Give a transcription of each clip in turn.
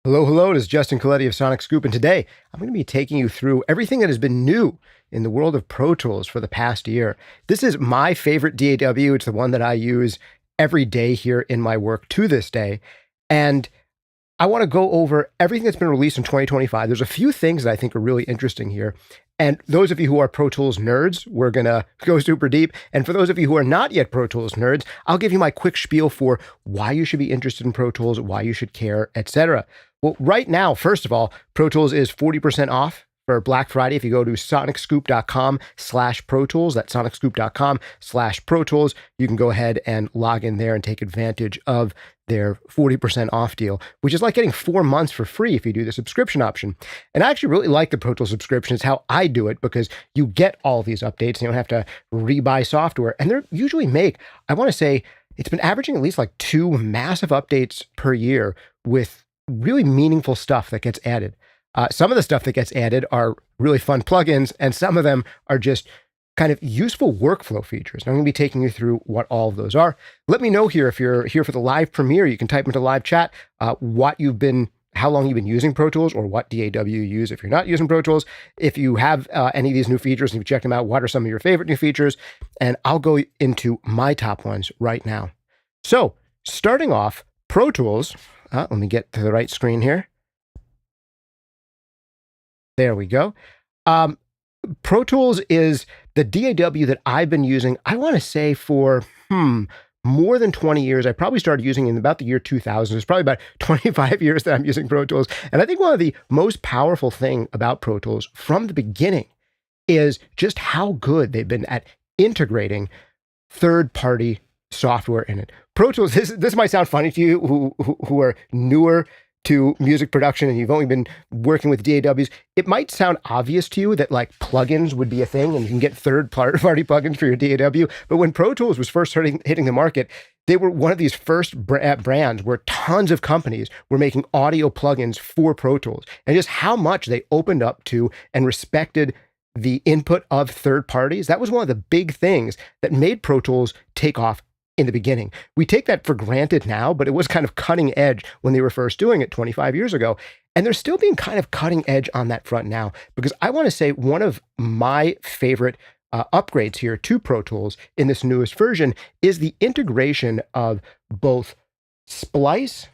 Hello, hello. This is Justin Colletti of SonicScoop, and today I'm going to be taking you through everything that has been new in the world of Pro Tools for the past year. This is my favorite DAW. It's the one that I use every day here in my work to this day. And I want to go over everything that's been released in 2025. There's a few things that I think are really interesting here. And those of you who are Pro Tools nerds, we're going to go super deep. And for those of you who are not yet Pro Tools nerds, I'll give you my quick spiel for why you should be interested in Pro Tools, why you should care, etc. Well, right now, first of all, Pro Tools is 40% off for Black Friday. If you go to sonicscoop.com/Pro Tools, that's sonicscoop.com/Pro Tools, you can go ahead and log in there and take advantage of their 40% off deal, which is like getting 4 months for free if you do the subscription option. And I actually really like the Pro Tools subscription. It's how I do it because you get all these updates and you don't have to rebuy software. And they're usually I want to say, it's been averaging at least like 2 massive updates per year with really meaningful stuff that gets added. Some of the stuff that gets added are really fun plugins, and some of them are just kind of useful workflow features. And I'm going to be taking you through what all of those are. Let me know here if you're here for the live premiere. You can type into live chat how long you've been using Pro Tools or what DAW you use if you're not using Pro Tools. If you have any of these new features and you've checked them out, what are some of your favorite new features? And I'll go into my top ones right now. So starting off, Pro Tools, let me get to the right screen here. There we go. Pro Tools is the DAW that I've been using, I want to say for, more than 20 years. I probably started using it in about the year 2000. It's probably about 25 years that I'm using Pro Tools. And I think one of the most powerful thing about Pro Tools from the beginning is just how good they've been at integrating third-party software in it. Pro Tools, this might sound funny to you who are newer to music production and you've only been working with DAWs. It might sound obvious to you that like plugins would be a thing and you can get third-party plugins for your DAW. But when Pro Tools was first hitting the market, they were one of these first brands where tons of companies were making audio plugins for Pro Tools, and just how much they opened up to and respected the input of third parties. That was one of the big things that made Pro Tools take off in the beginning. We take that for granted now, but it was kind of cutting edge when they were first doing it 25 years ago. And they're still being kind of cutting edge on that front now, because I want to say one of my favorite upgrades here to Pro Tools in this newest version is the integration of both splice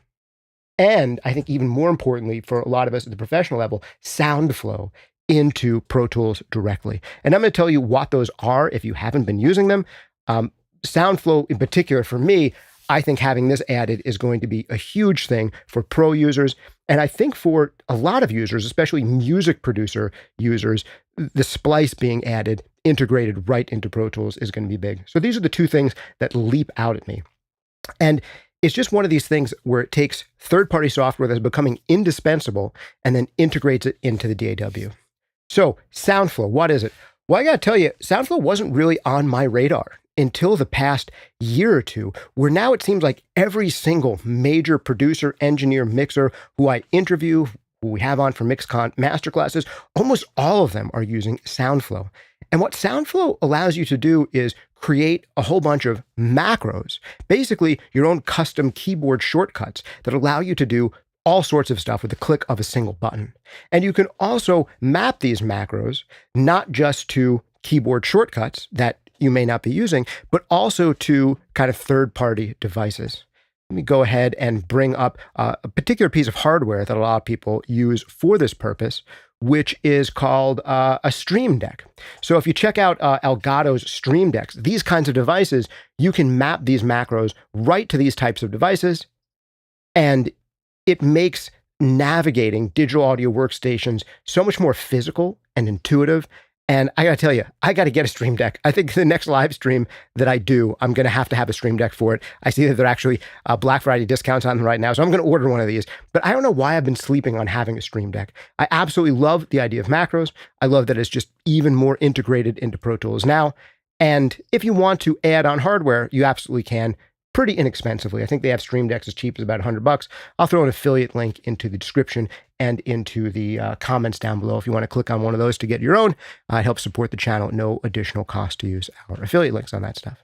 and, I think even more importantly for a lot of us at the professional level, sound flow into Pro Tools directly. And I'm going to tell you what those are if you haven't been using them. SoundFlow in particular, for me, I think having this added is going to be a huge thing for pro users. And I think for a lot of users, especially music producer users, the splice being added, integrated right into Pro Tools is going to be big. So these are the two things that leap out at me. And it's just one of these things where it takes third-party software that's becoming indispensable and then integrates it into the DAW. So SoundFlow, what is it? Well, I got to tell you, SoundFlow wasn't really on my radar until the past year or two, where now it seems like every single major producer, engineer, mixer who I interview, who we have on for MixCon masterclasses, almost all of them are using SoundFlow. And what SoundFlow allows you to do is create a whole bunch of macros, basically your own custom keyboard shortcuts that allow you to do all sorts of stuff with the click of a single button. And you can also map these macros, not just to keyboard shortcuts that you may not be using, but also to kind of third-party devices. Let me go ahead and bring up a particular piece of hardware that a lot of people use for this purpose, which is called a Stream Deck. So if you check out Elgato's Stream Decks, these kinds of devices, you can map these macros right to these types of devices, and it makes navigating digital audio workstations so much more physical and intuitive. And I got to tell you, I got to get a Stream Deck. I think the next live stream that I do, I'm going to have a Stream Deck for it. I see that there are actually Black Friday discounts on them right now, so I'm going to order one of these. But I don't know why I've been sleeping on having a Stream Deck. I absolutely love the idea of macros. I love that it's just even more integrated into Pro Tools now. And if you want to add on hardware, you absolutely can. Pretty inexpensively. I think they have Stream Decks as cheap as about $100. I'll throw an affiliate link into the description and into the comments down below if you want to click on one of those to get your own. It helps support the channel at no additional cost to use our affiliate links on that stuff.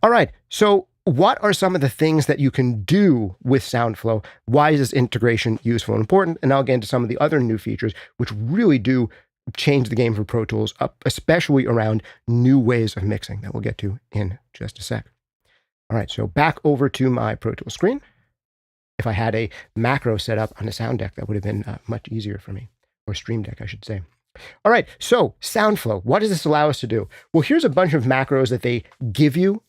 All right, so what are some of the things that you can do with SoundFlow? Why is this integration useful and important? And I'll get into some of the other new features, which really do change the game for Pro Tools, especially around new ways of mixing that we'll get to in just a sec. All right, so back over to my Pro Tools screen. If I had a macro set up on a sound deck, that would have been much easier for me, or Stream Deck, I should say. All right, so SoundFlow, what does this allow us to do? Well, here's a bunch of macros that they give you,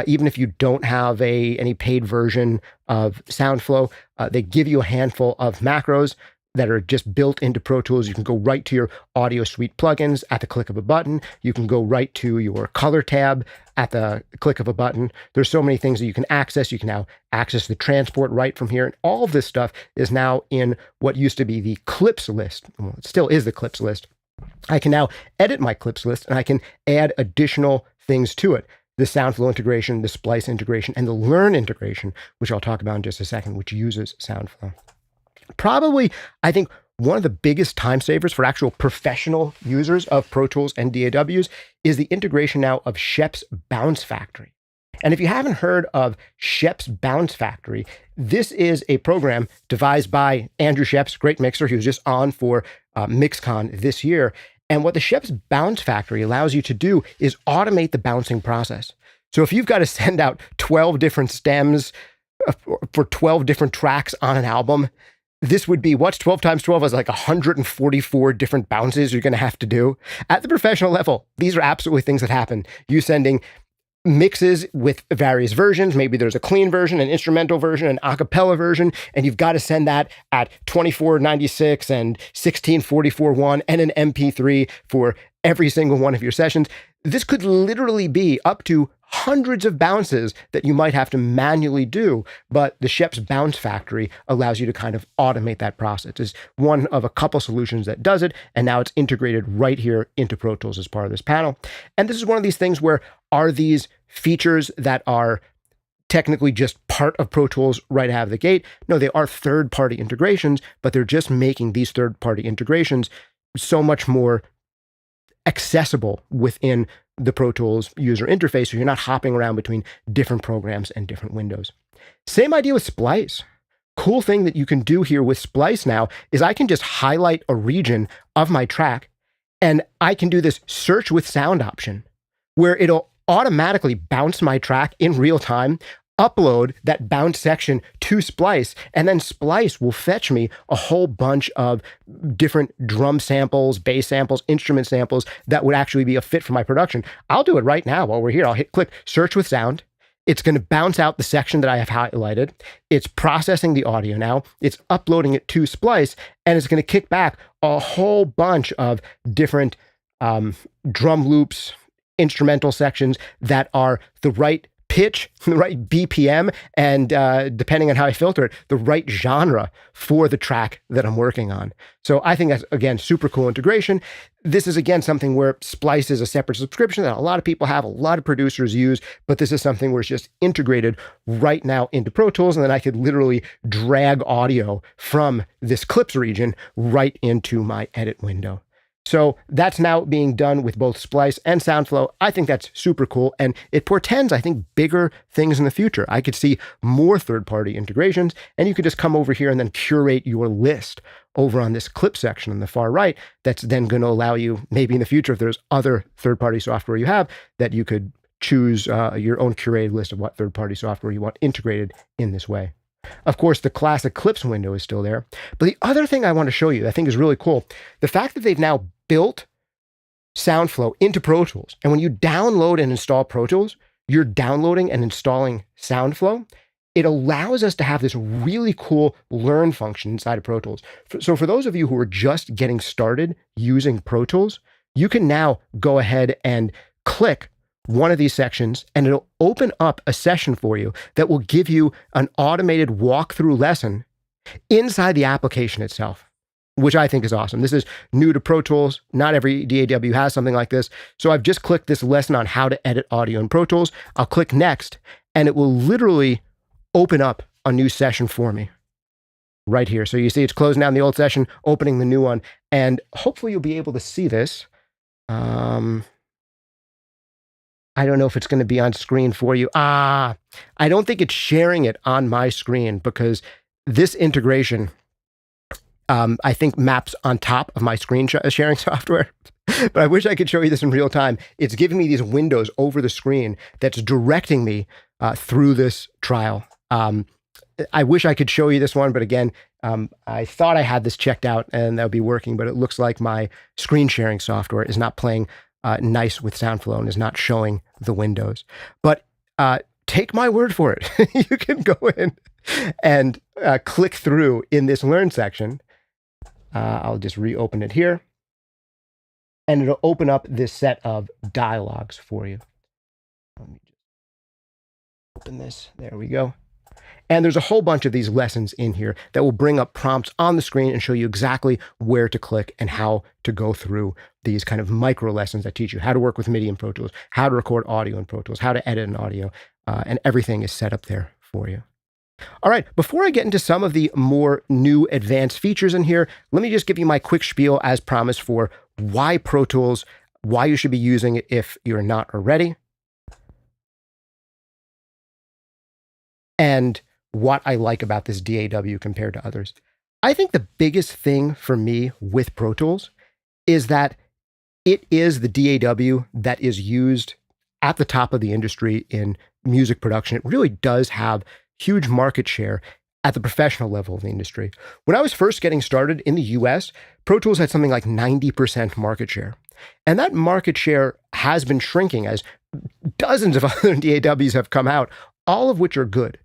even if you don't have any paid version of SoundFlow. They give you a handful of macros that are just built into Pro Tools. You can go right to your Audio Suite plugins at the click of a button. You can go right to your color tab at the click of a button. There's so many things that you can access. You can now access the transport right from here. And all of this stuff is now in what used to be the clips list. Well, it still is the clips list. I can now edit my clips list and I can add additional things to it. The SoundFlow integration, the Splice integration, and the Learn integration, which I'll talk about in just a second, which uses SoundFlow. Probably, I think, one of the biggest time savers for actual professional users of Pro Tools and DAWs is the integration now of Shep's Bounce Factory. And if you haven't heard of Shep's Bounce Factory, this is a program devised by Andrew Shep's great mixer. He was just on for MixCon this year. And what the Shep's Bounce Factory allows you to do is automate the bouncing process. So if you've got to send out 12 different stems for 12 different tracks on an album, this would be, what's 12 times 12 is like 144 different bounces you're going to have to do. At the professional level, these are absolutely things that happen. You sending mixes with various versions. Maybe there's a clean version, an instrumental version, an a cappella version, and you've got to send that at 2496 and 1644.1 and an MP3 for every single one of your sessions. This could literally be up to hundreds of bounces that you might have to manually do, but the Shep's Bounce Factory allows you to kind of automate that process. It's one of a couple solutions that does it, and now it's integrated right here into Pro Tools as part of this panel. And this is one of these things where, are these features that are technically just part of Pro Tools right out of the gate? No, they are third-party integrations, but they're just making these third-party integrations so much more accessible within the Pro Tools user interface, so you're not hopping around between different programs and different windows. Same idea with Splice. Cool thing that you can do here with Splice now is I can just highlight a region of my track, and I can do this search with sound option, where it'll automatically bounce my track in real time, upload that bounce section to Splice, and then Splice will fetch me a whole bunch of different drum samples, bass samples, instrument samples that would actually be a fit for my production. I'll do it right now while we're here. I'll click search with sound. It's going to bounce out the section that I have highlighted. It's processing the audio now. It's uploading it to Splice, and it's going to kick back a whole bunch of different drum loops, instrumental sections that are the right pitch, the right BPM, and depending on how I filter it, the right genre for the track that I'm working on. So I think that's, again, super cool integration. This is, again, something where Splice is a separate subscription that a lot of people have, a lot of producers use, but this is something where it's just integrated right now into Pro Tools, and then I could literally drag audio from this clips region right into my edit window. So that's now being done with both Splice and SoundFlow. I think that's super cool, and it portends, I think, bigger things in the future. I could see more third-party integrations, and you could just come over here and then curate your list over on this clip section on the far right. That's then going to allow you, maybe in the future, if there's other third-party software you have, that you could choose your own curated list of what third-party software you want integrated in this way. Of course, the classic clips window is still there. But the other thing I want to show you that I think is really cool, the fact that they've now built SoundFlow into Pro Tools. And when you download and install Pro Tools, you're downloading and installing SoundFlow. It allows us to have this really cool learn function inside of Pro Tools. So for those of you who are just getting started using Pro Tools, you can now go ahead and click one of these sections, and it'll open up a session for you that will give you an automated walkthrough lesson inside the application itself, which I think is awesome. This is new to Pro Tools. Not every DAW has something like this. So I've just clicked this lesson on how to edit audio in Pro Tools. I'll click next, and it will literally open up a new session for me right here. So you see it's closing down the old session, opening the new one, and hopefully you'll be able to see this. I don't know if it's going to be on screen for you. I don't think it's sharing it on my screen because this integration, I think, maps on top of my screen sharing software. But I wish I could show you this in real time. It's giving me these windows over the screen that's directing me through this trial. I wish I could show you this one, but again, I thought I had this checked out and that would be working, but it looks like my screen sharing software is not playing nice with SoundFlow and is not showing the windows. But take my word for it. You can go in and click through in this Learn section. I'll just reopen it here. And it'll open up this set of dialogues for you. Let me just open this. There we go. And there's a whole bunch of these lessons in here that will bring up prompts on the screen and show you exactly where to click and how to go through these kind of micro lessons that teach you how to work with MIDI in Pro Tools, how to record audio in Pro Tools, how to edit an audio, and everything is set up there for you. All right, before I get into some of the more new advanced features in here, let me just give you my quick spiel as promised for why Pro Tools, why you should be using it if you're not already, and what I like about this DAW compared to others. I think the biggest thing for me with Pro Tools is that it is the DAW that is used at the top of the industry in music production. It really does have huge market share at the professional level of the industry. When I was first getting started in the US, Pro Tools had something like 90% market share. And that market share has been shrinking as dozens of other DAWs have come out, all of which are good.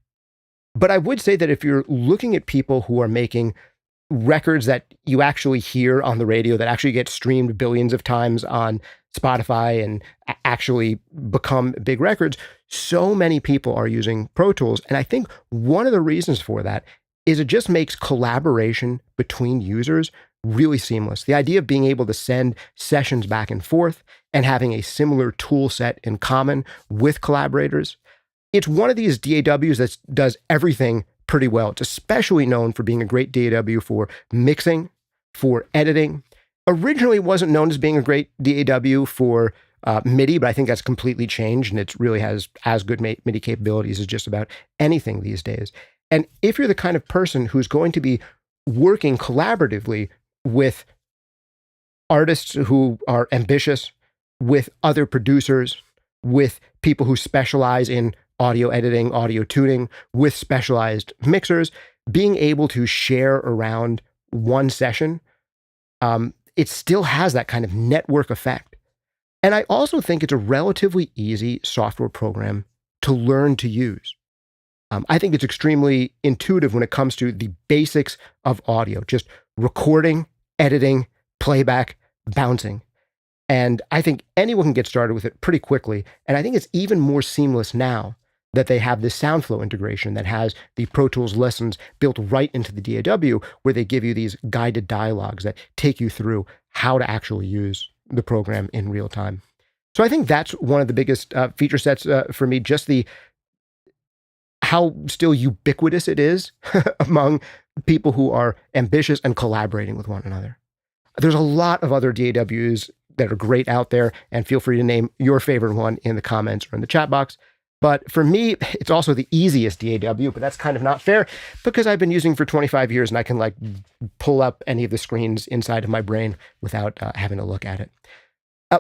But I would say that if you're looking at people who are making records that you actually hear on the radio, that actually get streamed billions of times on Spotify and actually become big records, so many people are using Pro Tools. And I think one of the reasons for that is it just makes collaboration between users really seamless. The idea of being able to send sessions back and forth and having a similar tool set in common with collaborators. It's one of these DAWs that does everything pretty well. It's especially known for being a great DAW for mixing, for editing. Originally, it wasn't known as being a great DAW for MIDI, but I think that's completely changed, and it really has as good MIDI capabilities as just about anything these days. And if you're the kind of person who's going to be working collaboratively with artists who are ambitious, with other producers, with people who specialize in audio editing, audio tuning, with specialized mixers, being able to share around one session, it still has that kind of network effect. And I also think it's a relatively easy software program to learn to use. I think it's extremely intuitive when it comes to the basics of audio, just recording, editing, playback, bouncing. And I think anyone can get started with it pretty quickly. And I think it's even more seamless now that they have this SoundFlow integration that has the Pro Tools lessons built right into the DAW, where they give you these guided dialogues that take you through how to actually use the program in real time. So I think that's one of the biggest feature sets for me, just how still ubiquitous it is among people who are ambitious and collaborating with one another. There's a lot of other DAWs that are great out there, and feel free to name your favorite one in the comments or in the chat box. But for me, it's also the easiest DAW, but that's kind of not fair because I've been using for 25 years and I can pull up any of the screens inside of my brain without having to look at it.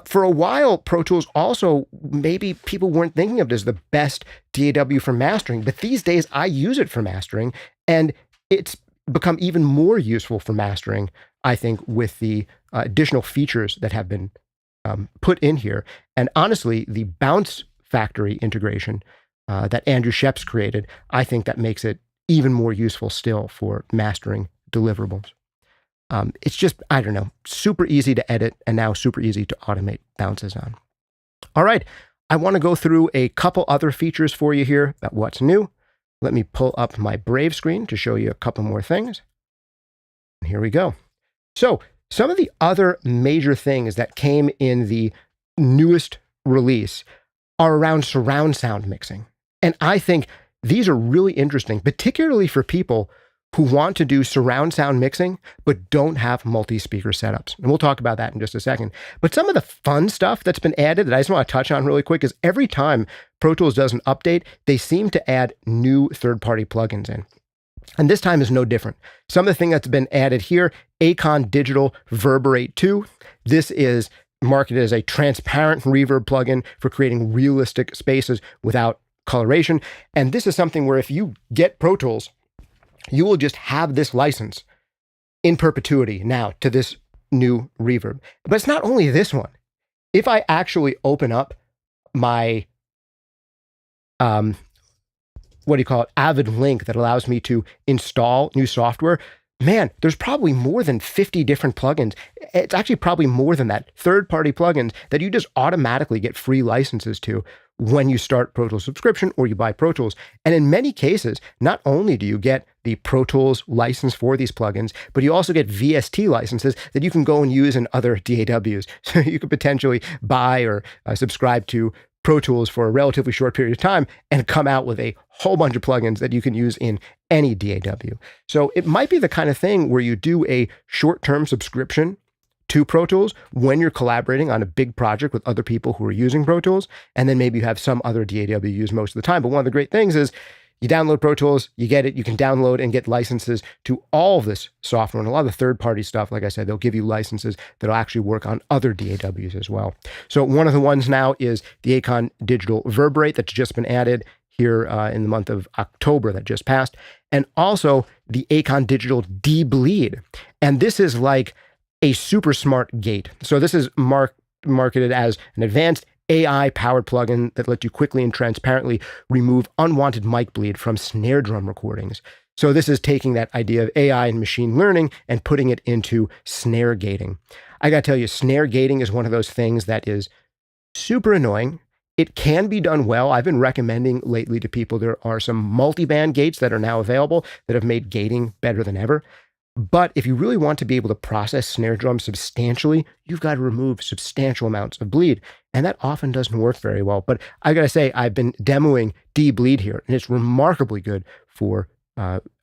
For a while, Pro Tools also, maybe people weren't thinking of it as the best DAW for mastering, but these days I use it for mastering, and it's become even more useful for mastering, I think, with the additional features that have been put in here. And honestly, the bounce factory integration that Andrew Sheps created, I think that makes it even more useful still for mastering deliverables. It's just, I don't know, super easy to edit and now super easy to automate bounces on. All right, I want to go through a couple other features for you here about what's new. Let me pull up my Brave screen to show you a couple more things. And here we go. So some of the other major things that came in the newest release are around surround sound mixing. And I think these are really interesting, particularly for people who want to do surround sound mixing, but don't have multi-speaker setups. And we'll talk about that in just a second. But some of the fun stuff that's been added that I just want to touch on really quick is every time Pro Tools does an update, they seem to add new third-party plugins in. And this time is no different. Some of the thing that's been added here, Acon Digital Verberate 2. This is marketed as a transparent reverb plugin for creating realistic spaces without coloration. And this is something where if you get Pro Tools, you will just have this license in perpetuity now to this new reverb. But it's not only this one. If I actually open up my, Avid link that allows me to install new software, man, there's probably more than 50 different plugins. It's actually probably more than that. Third-party plugins that you just automatically get free licenses to when you start Pro Tools subscription or you buy Pro Tools. And in many cases, not only do you get the Pro Tools license for these plugins, but you also get VST licenses that you can go and use in other DAWs. So you could potentially buy or subscribe to Pro Tools for a relatively short period of time and come out with a whole bunch of plugins that you can use in any DAW. So it might be the kind of thing where you do a short-term subscription to Pro Tools when you're collaborating on a big project with other people who are using Pro Tools, and then maybe you have some other DAW you use most of the time. But one of the great things is you download Pro Tools, you get it, you can download and get licenses to all of this software. And a lot of the third-party stuff, like I said, they'll give you licenses that'll actually work on other DAWs as well. So one of the ones now is the Acon Digital Verberate that's just been added here in the month of October that just passed. And also the Acon Digital D-Bleed. And this is like a super smart gate. So this is marketed as an advanced AI-powered plugin that lets you quickly and transparently remove unwanted mic bleed from snare drum recordings. So this is taking that idea of AI and machine learning and putting it into snare gating. I got to tell you, snare gating is one of those things that is super annoying. It can be done well. I've been recommending lately to people, there are some multi-band gates that are now available that have made gating better than ever. But if you really want to be able to process snare drums substantially, you've got to remove substantial amounts of bleed. And that often doesn't work very well. But I got to say, I've been demoing D-Bleed here, and it's remarkably good for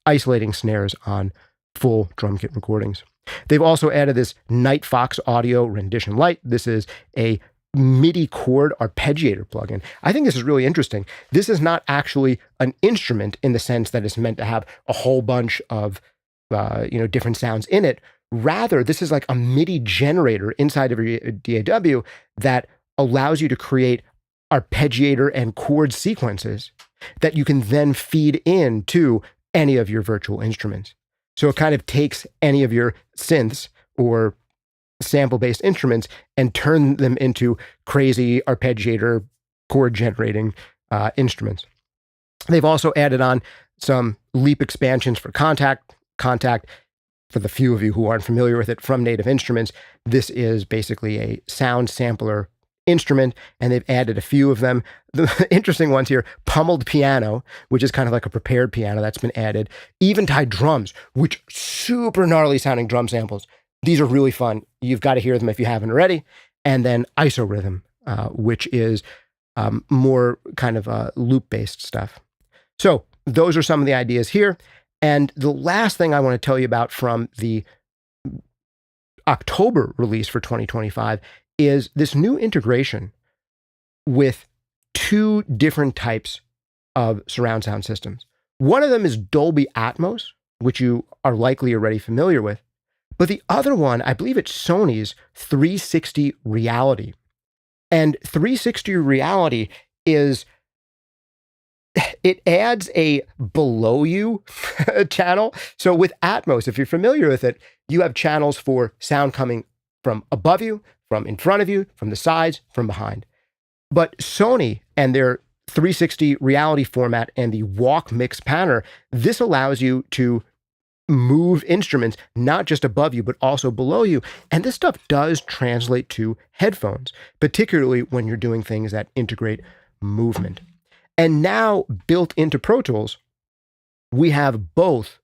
isolating snares on full drum kit recordings. They've also added this Night Fox Audio Rendition Lite. This is a MIDI chord arpeggiator plugin. I think this is really interesting. This is not actually an instrument in the sense that it's meant to have a whole bunch of different sounds in it. Rather, this is like a MIDI generator inside of your DAW that allows you to create arpeggiator and chord sequences that you can then feed into any of your virtual instruments. So it kind of takes any of your synths or sample-based instruments and turn them into crazy arpeggiator chord generating instruments. They've also added on some leap expansions for contact. For the few of you who aren't familiar with it, from Native Instruments, this is basically a sound sampler instrument, and they've added a few of them. The interesting ones here, pummeled piano, which is kind of like a prepared piano that's been added. Eventide drums, which super gnarly sounding drum samples. These are really fun. You've got to hear them if you haven't already. And then isorhythm, which is more kind of loop-based stuff. So those are some of the ideas here. And the last thing I want to tell you about from the October release for 2025 is this new integration with two different types of surround sound systems. One of them is Dolby Atmos, which you are likely already familiar with. But the other one, I believe it's Sony's 360 Reality. And 360 Reality is, it adds a below you channel. So with Atmos, if you're familiar with it, you have channels for sound coming from above you, from in front of you, from the sides, from behind. But Sony and their 360 Reality format and the Walk Mix Panner, this allows you to move instruments not just above you, but also below you. And this stuff does translate to headphones, particularly when you're doing things that integrate movement. And now built into Pro Tools, we have both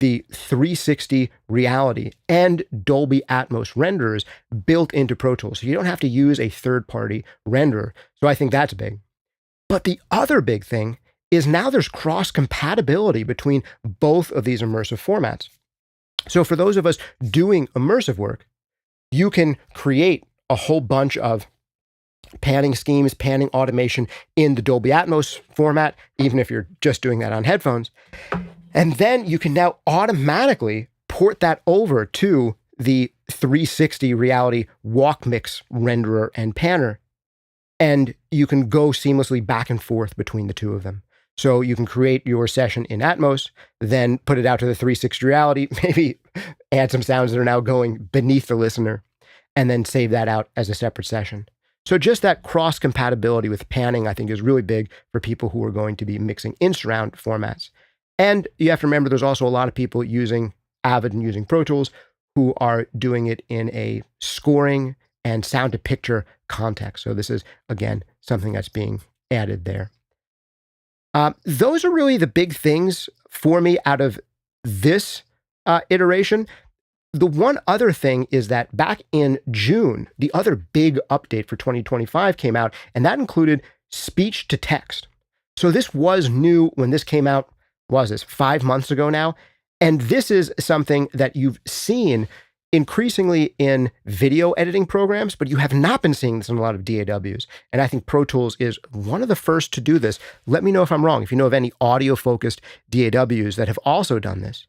the 360 Reality and Dolby Atmos renderers built into Pro Tools. So you don't have to use a third-party renderer. So I think that's big. But the other big thing is now there's cross compatibility between both of these immersive formats. So for those of us doing immersive work, you can create a whole bunch of panning schemes, panning automation in the Dolby Atmos format, even if you're just doing that on headphones. And then you can now automatically port that over to the 360 reality walk mix renderer and panner. And you can go seamlessly back and forth between the two of them. So you can create your session in Atmos, then put it out to the 360 reality, maybe add some sounds that are now going beneath the listener, and then save that out as a separate session. So just that cross compatibility with panning, I think, is really big for people who are going to be mixing in surround formats. And you have to remember, there's also a lot of people using Avid and using Pro Tools who are doing it in a scoring and sound to picture context. So this is, again, something that's being added there. Those are really the big things for me out of this iteration. The one other thing is that back in June, the other big update for 2025 came out, and that included speech to text. So this was new when this came out, was this 5 months ago now? And this is something that you've seen increasingly in video editing programs, but you have not been seeing this in a lot of DAWs. And I think Pro Tools is one of the first to do this. Let me know if I'm wrong, if you know of any audio-focused DAWs that have also done this.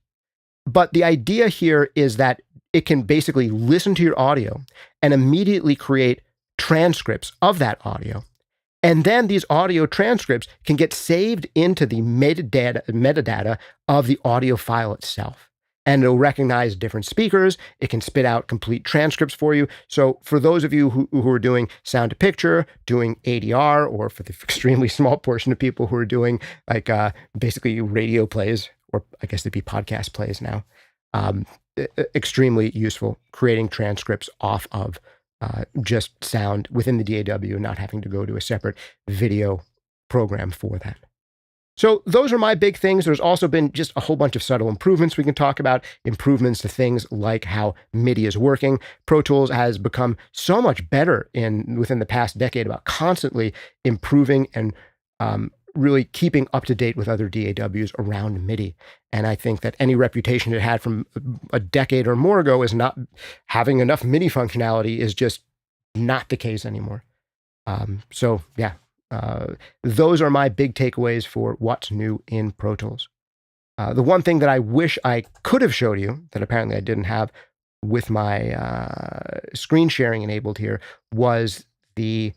But the idea here is that it can basically listen to your audio and immediately create transcripts of that audio. And then these audio transcripts can get saved into the metadata of the audio file itself. And it'll recognize different speakers. It can spit out complete transcripts for you. So for those of you who are doing sound to picture, doing ADR, or for the extremely small portion of people who are doing like basically radio plays, or I guess they'd be podcast plays now, extremely useful, creating transcripts off of just sound within the DAW, not having to go to a separate video program for that. So those are my big things. There's also been just a whole bunch of subtle improvements we can talk about, improvements to things like how MIDI is working. Pro Tools has become so much better within the past decade about constantly improving and really keeping up to date with other DAWs around MIDI. And I think that any reputation it had from a decade or more ago as not having enough MIDI functionality is just not the case anymore. So yeah. Those are my big takeaways for what's new in Pro Tools. The one thing that I wish I could have showed you that apparently I didn't have with my screen sharing enabled here was the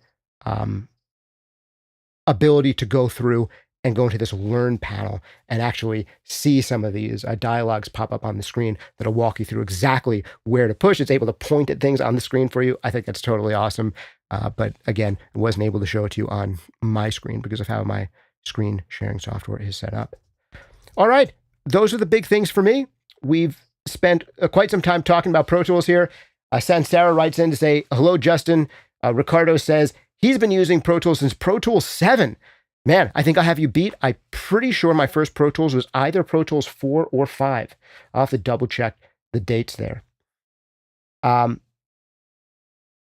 ability to go through and go into this Learn panel and actually see some of these dialogues pop up on the screen that'll walk you through exactly where to push. It's able to point at things on the screen for you. I think that's totally awesome. But again, I wasn't able to show it to you on my screen because of how my screen sharing software is set up. All right, those are the big things for me. We've spent quite some time talking about Pro Tools here. Sansara writes in to say, hello, Justin. Ricardo says he's been using Pro Tools since Pro Tools 7. Man, I think I have you beat. I'm pretty sure my first Pro Tools was either Pro Tools 4 or 5. I'll have to double check the dates there.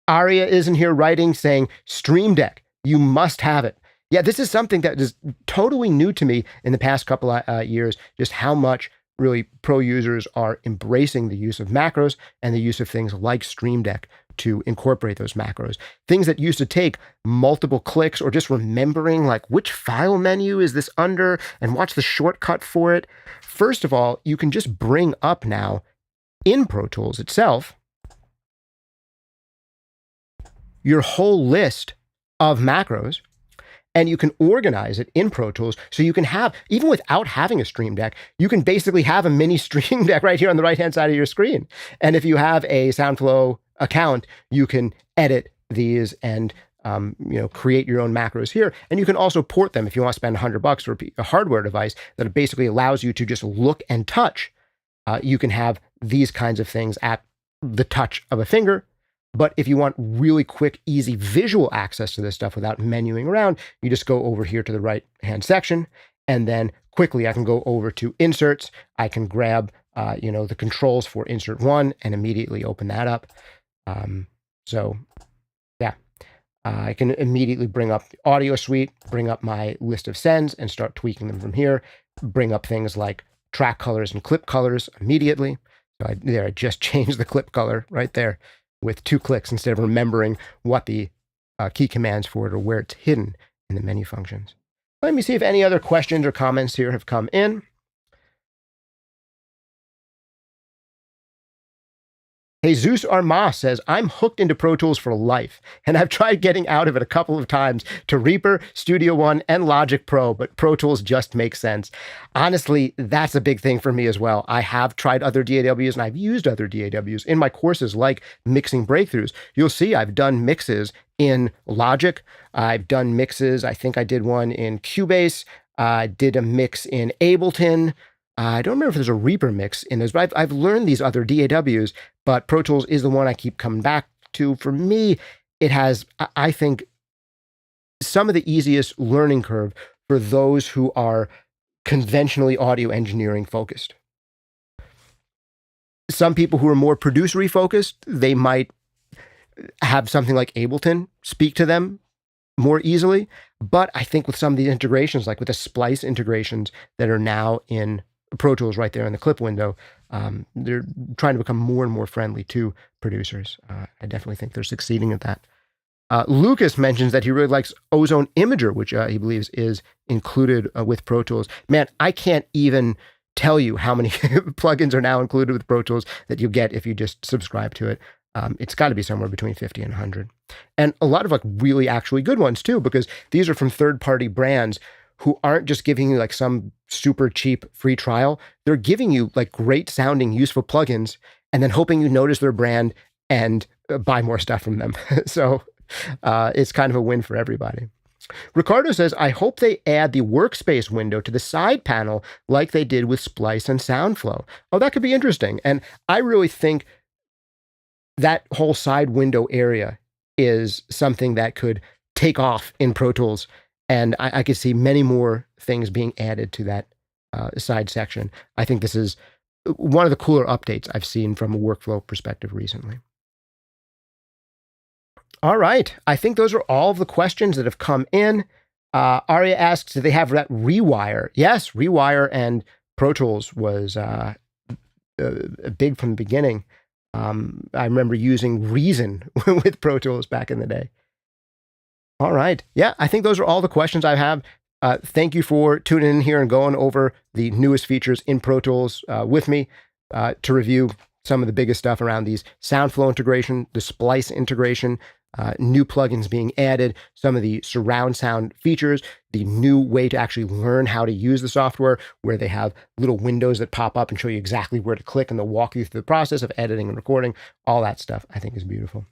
Aria is in here writing saying, Stream Deck, you must have it. Yeah, this is something that is totally new to me in the past couple of years, just how much really pro users are embracing the use of macros and the use of things like Stream Deck to incorporate those macros. Things that used to take multiple clicks or just remembering like which file menu is this under and what's the shortcut for it. First of all, you can just bring up now in Pro Tools itself your whole list of macros, and you can organize it in Pro Tools. So you can have, even without having a Stream Deck, you can basically have a mini Stream Deck right here on the right-hand side of your screen. And if you have a SoundFlow account, you can edit these and create your own macros here. And you can also port them if you want to spend $100 for a hardware device that basically allows you to just look and touch. You can have these kinds of things at the touch of a finger. But if you want really quick, easy visual access to this stuff without menuing around, you just go over here to the right-hand section, and then quickly I can go over to inserts. I can grab, the controls for insert 1 and immediately open that up. So yeah, I can immediately bring up the audio suite, bring up my list of sends, and start tweaking them from here. Bring up things like track colors and clip colors immediately. So I just changed the clip color right there with 2 clicks instead of remembering what the key commands for it or where it's hidden in the menu functions. Let me see if any other questions or comments here have come in. Jesus Armas says, I'm hooked into Pro Tools for life, and I've tried getting out of it a couple of times to Reaper, Studio One, and Logic Pro, but Pro Tools just makes sense. Honestly, that's a big thing for me as well. I have tried other DAWs, and I've used other DAWs in my courses like Mixing Breakthroughs. You'll see I've done mixes in Logic. I've done mixes. I think I did one in Cubase. I did a mix in Ableton. I don't remember if there's a Reaper mix in those, but I've learned these other DAWs, but Pro Tools is the one I keep coming back to. For me, it has, I think, some of the easiest learning curve for those who are conventionally audio engineering focused. Some people who are more producery focused, they might have something like Ableton speak to them more easily. But I think with some of these integrations, like with the splice integrations that are now in Pro Tools right there in the clip window, they're trying to become more and more friendly to producers. I definitely think they're succeeding at that. Lucas mentions that he really likes Ozone Imager, which he believes is included with Pro Tools. Man, I can't even tell you how many plugins are now included with Pro Tools that you get if you just subscribe to it. It's got to be somewhere between 50 and 100. And a lot of like really actually good ones too, because these are from third-party brands who aren't just giving you like some super cheap free trial. They're giving you like great sounding, useful plugins and then hoping you notice their brand and buy more stuff from them. So it's kind of a win for everybody. Ricardo says, I hope they add the workspace window to the side panel like they did with Splice and SoundFlow. Oh, that could be interesting. And I really think that whole side window area is something that could take off in Pro Tools. And I could see many more things being added to that side section. I think this is one of the cooler updates I've seen from a workflow perspective recently. All right. I think those are all of the questions that have come in. Arya asks, do they have that Rewire? Yes, Rewire and Pro Tools was big from the beginning. I remember using Reason with Pro Tools back in the day. All right. Yeah, I think those are all the questions I have. Thank you for tuning in here and going over the newest features in Pro Tools with me to review some of the biggest stuff around these SoundFlow integration, the Splice integration, new plugins being added, some of the surround sound features, the new way to actually learn how to use the software, where they have little windows that pop up and show you exactly where to click and they'll walk you through the process of editing and recording. All that stuff I think is beautiful.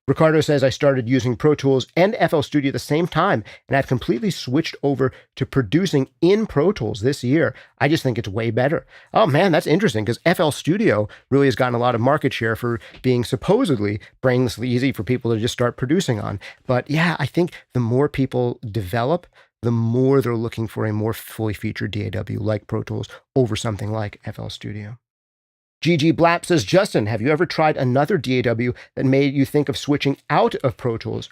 Ricardo says, I started using Pro Tools and FL Studio at the same time, and I've completely switched over to producing in Pro Tools this year. I just think it's way better. Oh man, that's interesting, because FL Studio really has gotten a lot of market share for being supposedly brainlessly easy for people to just start producing on. But yeah, I think the more people develop, the more they're looking for a more fully featured DAW like Pro Tools over something like FL Studio. GG Blap says, Justin, have you ever tried another DAW that made you think of switching out of Pro Tools?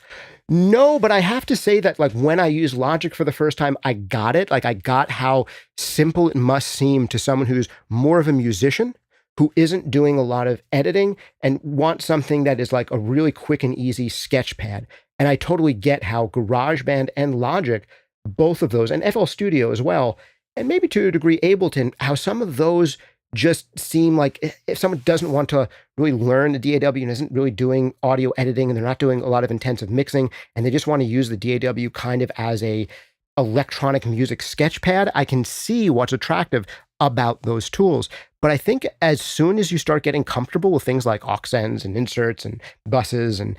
No, but I have to say that like when I used Logic for the first time, I got it. Like I got how simple it must seem to someone who's more of a musician, who isn't doing a lot of editing and wants something that is like a really quick and easy sketch pad. And I totally get how GarageBand and Logic, both of those, and FL Studio as well, and maybe to a degree Ableton, how some of those just seem like if someone doesn't want to really learn the DAW and isn't really doing audio editing and they're not doing a lot of intensive mixing and they just want to use the DAW kind of as a electronic music sketchpad, I can see what's attractive about those tools. But I think as soon as you start getting comfortable with things like aux ends and inserts and buses and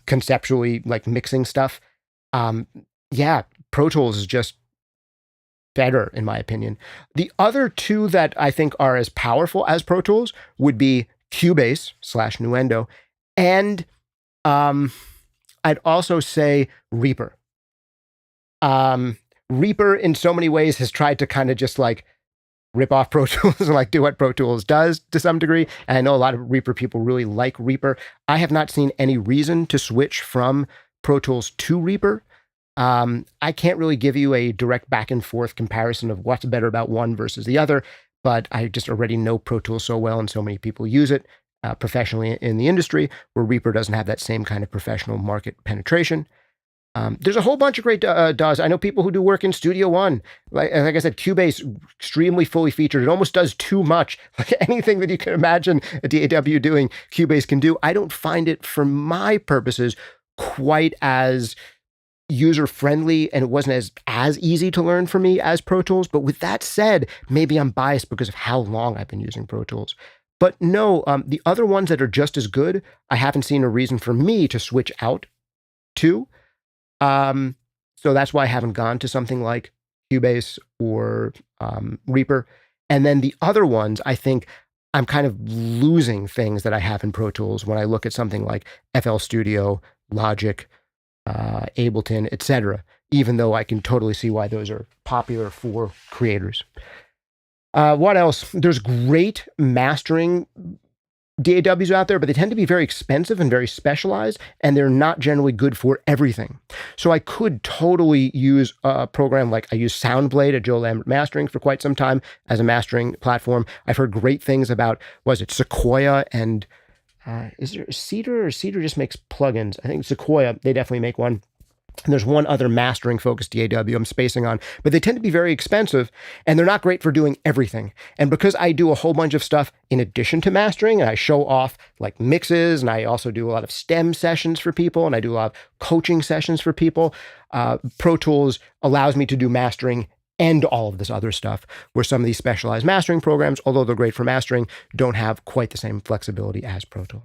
conceptually like mixing stuff, yeah, Pro Tools is just better, in my opinion. The other two that I think are as powerful as Pro Tools would be Cubase / Nuendo, and I'd also say Reaper. Reaper, in so many ways, has tried to kind of just like rip off Pro Tools and like do what Pro Tools does to some degree. And I know a lot of Reaper people really like Reaper. I have not seen any reason to switch from Pro Tools to Reaper. I can't really give you a direct back and forth comparison of what's better about one versus the other, but I just already know Pro Tools so well and so many people use it professionally in the industry, where Reaper doesn't have that same kind of professional market penetration. There's a whole bunch of great DAWs. I know people who do work in Studio One. Like I said, Cubase, extremely fully featured. It almost does too much. Like anything that you can imagine a DAW doing, Cubase can do. I don't find it, for my purposes, quite as user-friendly, and it wasn't as easy to learn for me as Pro Tools. But with that said, maybe I'm biased because of how long I've been using Pro Tools. But no, the other ones that are just as good, I haven't seen a reason for me to switch out to. So that's why I haven't gone to something like Cubase or Reaper. And then the other ones, I think I'm kind of losing things that I have in Pro Tools when I look at something like FL Studio, Logic, Ableton, etc., even though I can totally see why those are popular for creators. What else? There's great mastering DAWs out there, but they tend to be very expensive and very specialized, and they're not generally good for everything. So I could totally use a program like I use Soundblade at Joe Lambert Mastering for quite some time as a mastering platform. I've heard great things about, was it Sequoia and is there Cedar, or Cedar just makes plugins? I think Sequoia, they definitely make one. And there's one other mastering focused DAW I'm spacing on, but they tend to be very expensive and they're not great for doing everything. And because I do a whole bunch of stuff in addition to mastering, and I show off like mixes, and I also do a lot of STEM sessions for people, and I do a lot of coaching sessions for people, Pro Tools allows me to do mastering and all of this other stuff, where some of these specialized mastering programs, although they're great for mastering, don't have quite the same flexibility as Pro Tools.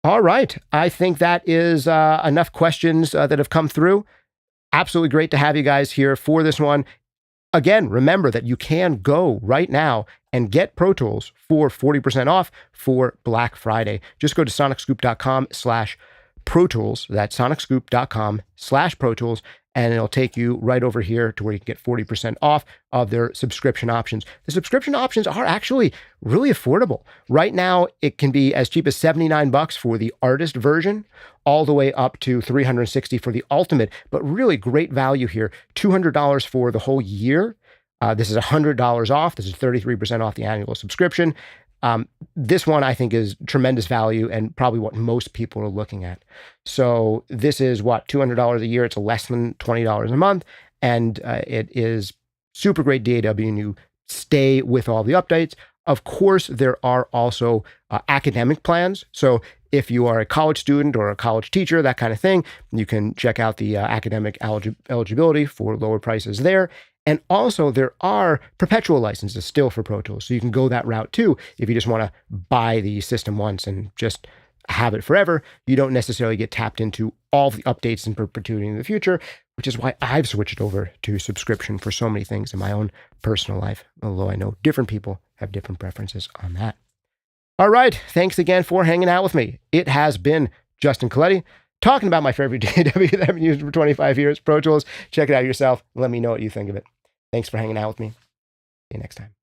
All right. I think that is enough questions that have come through. Absolutely great to have you guys here for this one. Again, remember that you can go right now and get Pro Tools for 40% off for Black Friday. Just go to sonicscoop.com/Pro Tools. That's sonicscoop.com/Pro Tools. And it'll take you right over here to where you can get 40% off of their subscription options. The subscription options are actually really affordable. Right now, it can be as cheap as $79 for the artist version, all the way up to $360 for the ultimate, but really great value here. $200 for the whole year. This is $100 off. This is 33% off the annual subscription. This one I think is tremendous value and probably what most people are looking at. So this is what, $200 a year. It's less than $20 a month. And it is super great DAW, and you stay with all the updates. Of course, there are also academic plans. So if you are a college student or a college teacher, that kind of thing, you can check out the academic eligibility for lower prices there. And also, there are perpetual licenses still for Pro Tools. So you can go that route too. If you just want to buy the system once and just have it forever, you don't necessarily get tapped into all the updates in perpetuity in the future, which is why I've switched over to subscription for so many things in my own personal life, although I know different people have different preferences on that. All right. Thanks again for hanging out with me. It has been Justin Colletti, talking about my favorite DAW that I've been using for 25 years, Pro Tools. Check it out yourself. Let me know what you think of it. Thanks for hanging out with me. See you next time.